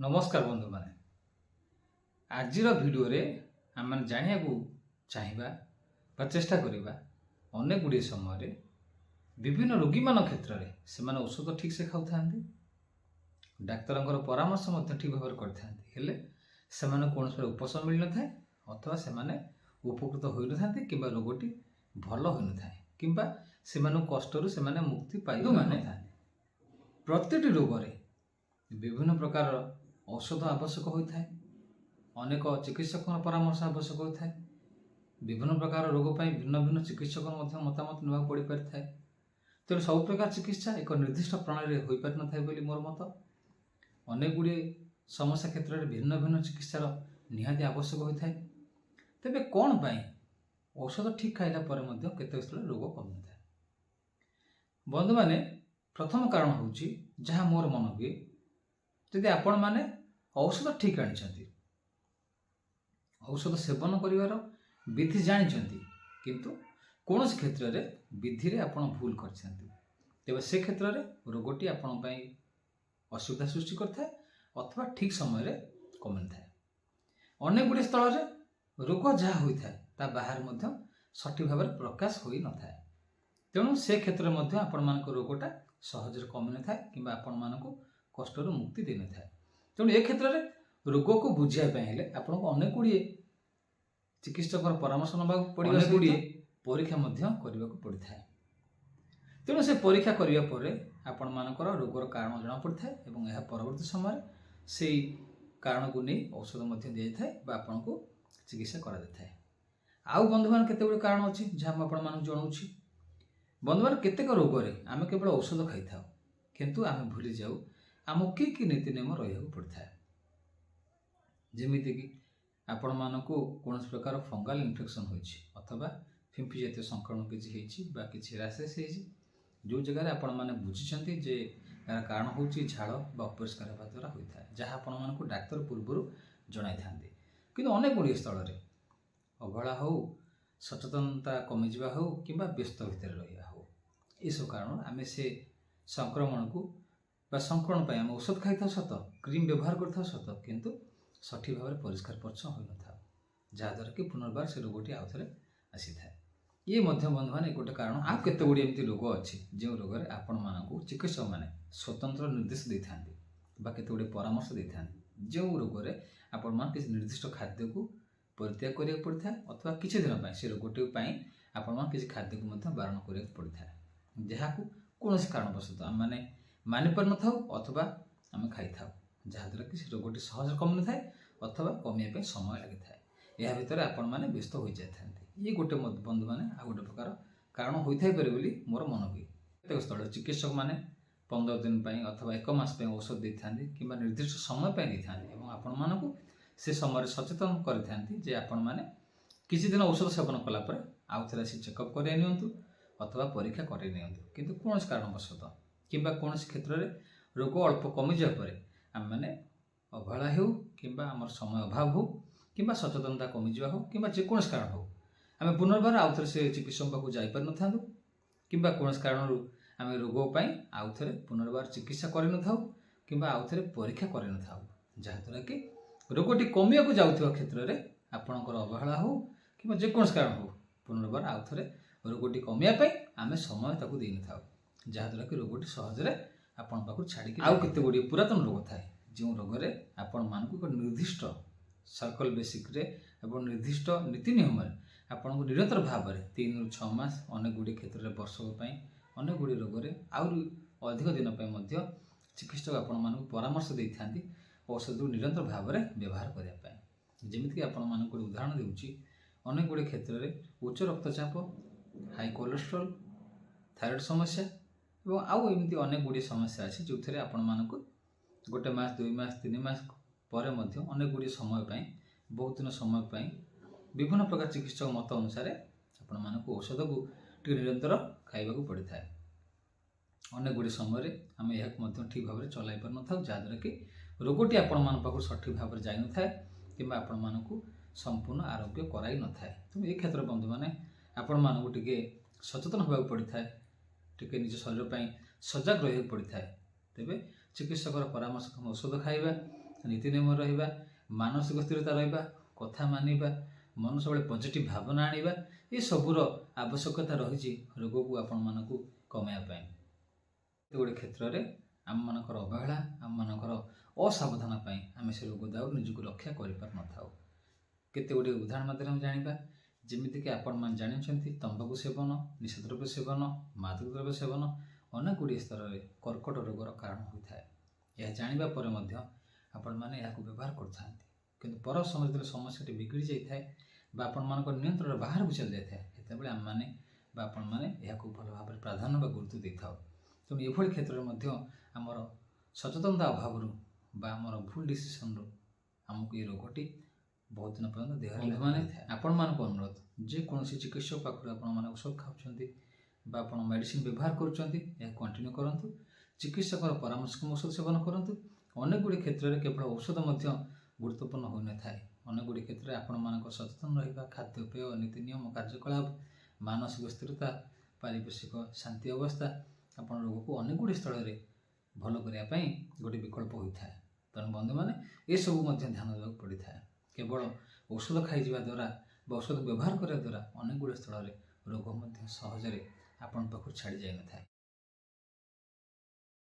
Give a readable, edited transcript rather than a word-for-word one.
नमस्कार बंधु माने आजिर भिडियो रे आम जाना चाहिए बा चेष्टा करवा अनेक गुड़े समय विभिन्न रोगी मान क्षेत्र में से औषध ठीक से खाऊ था डाक्तर परामर्श ठीक भाव करते कौन उपशम मिल न अथवा से उपकृत हो न था कि रोगटी भल हो न था कि कष्ट से मुक्ति पाई न था प्रत्येक रोग विभिन्न प्रकार औषध आवश्यक होता है। अनेक चिकित्सक परामर्श आवश्यक होता है। विभिन्न प्रकार रोग पर भिन्न भिन्न चिकित्सक मतामत ना पड़ पारि था। तेणु सब प्रकार चिकित्सा एक निर्दिष्ट प्रणाली हो पारि न था मोर मत। अनेक गुड़े समस्या क्षेत्र में भिन्न भिन्न चिकित्सार निहाती आवश्यक होता है। तेबे कौन पाई औषध ठीक खाइला केते स्थल रोग कम न था। बंधु माने प्रथम कारण हूँ जहाँ मोर मन हुए जदि आपण माने औषध ठीक आनी औषध सेवन करिवार विधि जानी किंतु कौन क्षेत्र में विधि रे आपण भूल कर से क्षेत्र में रोगटी आपण असुविधा सृष्टि करता अथवा ठीक समय कमी था। अनेक गुड़े स्थल में रोग जहाँ होता है बाहर सठिक भाव में प्रकाश हो न था। तेणु से क्षेत्र में आपण मान रोगटा सहज कमी न था कि आपण मान कष्ट मुक्ति दे न था। तेणु ए क्षेत्र में रोग को बुझापी आपको अनेक गुड़े चिकित्सक परामर्श ना पड़े अनेक गुड़े परीक्षा करने को पड़ता है। तेणु से परीक्षा करने आपण मानकर रोगर कारण जना पड़ता है और यह परवर्ती समय से कारण को नहीं औषध दी जाए आपन को चिकित्सा करा जाता है। आउ बंधु मान केते गुड़े कारण अच्छी जहाँ मुझे आपन जनाऊँगी। बंधु मान केतेक रोग आम केवल औषध खाई था किंतु आम भूली जाऊ आमको कि नीति नियम रहा पड़ता है। जमीक आपण मानक कौन प्रकार फंगाल इन्फेक्शन होथवा फिंपी जातीय संक्रमण किसी कि रासेस जो जगह आपण मैंने बुझी जे यार कारण हूँ झाड़ अपरिष्कार होगा द्वारा होता है जहाँ आपण मानक डाक्तर पूर्व जन था कि अनेक गुड़िए स्थल में अवहेला हो सचेतनता कमिजा हो कि व्यस्त भितर रहा हो यू कारण आम से संक्रमण को संक्रमण पर आम औषध खाई था सत क्रीम व्यवहार कर सत किंतु सठिक भाव में परिष्कार परिच्छन्न हो न था जहाद्वारा कि पुनर्बार से रोगटी आउ थे आसी था। ये बंधु मैंने गोटे कारण आ केते गुड़िए एमती रोग अच्छी जो रोग में आपण मानक चिकित्सक मैंने स्वतंत्र निर्देश दे था केते गुड़े परामर्श दे था जो रोग में आपण मान किसी निर्दिष्ट खाद्य को परित्याग करा पड़ता है अथवा किसी दिन से रोगटी आपण मान किसी खाद्य को बारण करा पड़ता है जहाँ कौन कारणवशतः आम मैंने मानिपार न था अथवा आम खाई था जहाद्वारा कि रोगटी सहज कमी न था अथवा कमिया समय लगी था। यह भितर आपण मैंने व्यस्त हो जाता ये गोटे बंधु मैंने आ गोटे प्रकार कारण होता है मोर मन हुए। प्रत्येक स्थल चिकित्सक मैंने 15 दिन अथवा 1 मास औषध दे था कि निर्दिष्ट समय दे था आपण मानक से समय सचेतन करते आपण मैंने किसी दिन औषध सेवन कलापर आउ थे चेकअप कराई नियंतु अथवा परीक्षा कराई नियंतु किंतु कौन कारणवशतः कि कौन क्षेत्र में रोग अल्प कमी जापर आम मैंने अवहेला हो कि आम समय अभाव हो कि सचेतनता कमिजा हो कि जेकोसी कारण हो आम पुनर्बार आउ थे से चिकित्सक पाक जापर न था कि कौन कारण आम रोग आउ थे पुनर्बार चिकित्सा कर न था कि आउ थे परीक्षा कर न था जहाद्वारा कि रोगटी कमिया को जाऊा क्षेत्र में आपणकर अवहेला हो कि जेकोसी कारण हो पुनर्बार आउ थे रोगटी कमियापी आम समय ताकू दे न था जहाद्वारा कि रोगटी सहजरे आपण पाखु छाड़ी आउ केते गुड़िए पुरातन रोग थाए जो रोग में आपण मानक एक निर्दिष्ट सर्कल बेसिक रे एवं निर्दिष्ट नीति नियम आपन को निरंतर भाव में 3 ରୁ 6 मास अनेक गुड़िए क्षेत्र में वर्षक अनेक गुड़िए रोग में आउरी अधिक दिन चिकित्सक आपण मानक परामर्श दे था औषध को निरंतर भाव में व्यवहार करने जमीक आपण मानक गोटे उदाहरण दूसरी अनेक गुड़िए क्षेत्र में उच्च रक्तचाप हाई कोलेस्ट्रोल थायराइड समस्या और आउ एमती अनेक गुड़िए समस्या अच्छी जो थे आपण मानक गोटे मास 2 मास 3 मास पर अनेक गुड़िए समय बहुत दिन समय विभिन्न प्रकार चिकित्सक मत अनुसार आपण मानक औषध को निरंतर खाइबा पड़ता है। अनेक गुड़िए समय आम यह ठीक भाव में चलाई पार न था जहाद्वारा कि रोगटी आपण मान पाखु सठिक भाव में जाई न था कि आपण मानक संपूर्ण आरोग्य कराई न था। तो ये क्षेत्र बंधु मैंने आपण मानक टिके सचेतन होगा पड़ता है टिके निज शरीर पर सजग रहा पड़ता है। तेबे चिकित्सक परामर्श औषध खाइबा ନୀତି ନିୟମ ରହିବା, ମାନସିକ ସ୍ଥିରତା ରହିବା, କଥା ମାନିବା, ମନ ସବୁବେଳେ ପଜିଟିଭ୍ ଭାବନା ଆଣିବା, ଏସବୁର ଆବଶ୍ୟକତା ରହିଛି ରୋଗକୁ ଆପଣମାନଙ୍କୁ କମାଇବା ପାଇଁ। କେତେ ଗୁଡ଼ିଏ କ୍ଷେତ୍ରରେ ଆମମାନଙ୍କର ଅବହେଳା, ଆମମାନଙ୍କର ଅସାବଧାନ ପାଇଁ ଆମେ ସେ ରୋଗ ଦାଉରୁ ନିଜକୁ ରକ୍ଷା କରିପାରିନଥାଉ। କେତେ ଗୁଡ଼ିଏ ଉଦାହରଣ ମାଧ୍ୟମରେ ଆମେ ଜାଣିବା, ଯେମିତିକି ଆପଣମାନେ ଜାଣିଛନ୍ତି ତମ୍ବାଖୁ ସେବନ, ନିଶାଦ୍ରବ୍ୟ ସେବନ, ମାଦକ ଦ୍ରବ୍ୟ ସେବନ ଅନେକ ଗୁଡ଼ିଏ ସ୍ତରରେ କର୍କଟ ରୋଗର କାରଣ ହୋଇଥାଏ। ଏହା ଜାଣିବା ପରେ ମଧ୍ୟ ଆପଣମାନେ ଏହାକୁ ବ୍ୟବହାର କରିଥାନ୍ତି, କିନ୍ତୁ ପର ସମୟରେ ଯେତେବେଳେ ସମସ୍ୟାଟି ବିଗିଡ଼ି ଯାଇଥାଏ ବା ଆପଣମାନଙ୍କ ନିୟନ୍ତ୍ରଣ ବାହାରକୁ ଚାଲି ଯାଇଥାଏ, ସେତେବେଳେ ଆମମାନେ ବା ଆପଣମାନେ ଏହାକୁ ଭଲ ଭାବରେ ପ୍ରାଧାନ୍ୟ ବା ଗୁରୁତ୍ୱ ଦେଇଥାଉ। ତେଣୁ ଏଭଳି କ୍ଷେତ୍ରରେ ମଧ୍ୟ ଆମର ସଚେତନତା ଅଭାବରୁ ବା ଆମର ଭୁଲ ଡିସିସନରୁ ଆମକୁ ଏ ରୋଗଟି ବହୁତ ଦିନ ପର୍ଯ୍ୟନ୍ତ ଦେହରେ ବନ୍ଧୁମାନେ ଆପଣମାନଙ୍କୁ ଅନୁରୋଧ, ଯେକୌଣସି ଚିକିତ୍ସକ ପାଖରୁ ଆପଣମାନେ ଔଷଧ ଖାଉଛନ୍ତି ବା ଆପଣ ମେଡ଼ିସିନ ବ୍ୟବହାର କରୁଛନ୍ତି, ଏହା କଣ୍ଟିନ୍ୟୁ କରନ୍ତୁ। ଚିକିତ୍ସକର ପରାମର୍ଶ ଔଷଧ ସେବନ କରନ୍ତୁ। ଅନେକ ଗୁଡ଼ିଏ କ୍ଷେତ୍ରରେ କେବଳ ଔଷଧ ମଧ୍ୟ ଗୁରୁତ୍ୱପୂର୍ଣ୍ଣ ହୋଇନଥାଏ। ଅନେକ ଗୁଡ଼ିଏ କ୍ଷେତ୍ରରେ ଆପଣମାନଙ୍କ ସଚେତନ ରହିବା, ଖାଦ୍ୟପେୟ, ନୀତି ନିୟମ, କାର୍ଯ୍ୟକଳାପ, ମାନସିକ ସ୍ଥିରତା, ପାରିପାର୍ଶ୍ୱିକ ଶାନ୍ତି ଅବସ୍ଥା ଆପଣ ରୋଗକୁ ଅନେକ ଗୁଡ଼ିଏ ସ୍ଥଳରେ ଭଲ କରିବା ପାଇଁ ଗୋଟେ ବିକଳ୍ପ ହୋଇଥାଏ। ତେଣୁ ବନ୍ଧୁମାନେ ଏସବୁ ମଧ୍ୟ ଧ୍ୟାନ ଦେବାକୁ ପଡ଼ିଥାଏ। କେବଳ ଔଷଧ ଖାଇଯିବା ଦ୍ୱାରା ବା ଔଷଧ ବ୍ୟବହାର କରିବା ଦ୍ୱାରା ଅନେକ ଗୁଡ଼ିଏ ସ୍ଥଳରେ ରୋଗ ମଧ୍ୟ ସହଜରେ ଆପଣଙ୍କ ପାଖରୁ ଛାଡ଼ି ଯାଇନଥାଏ।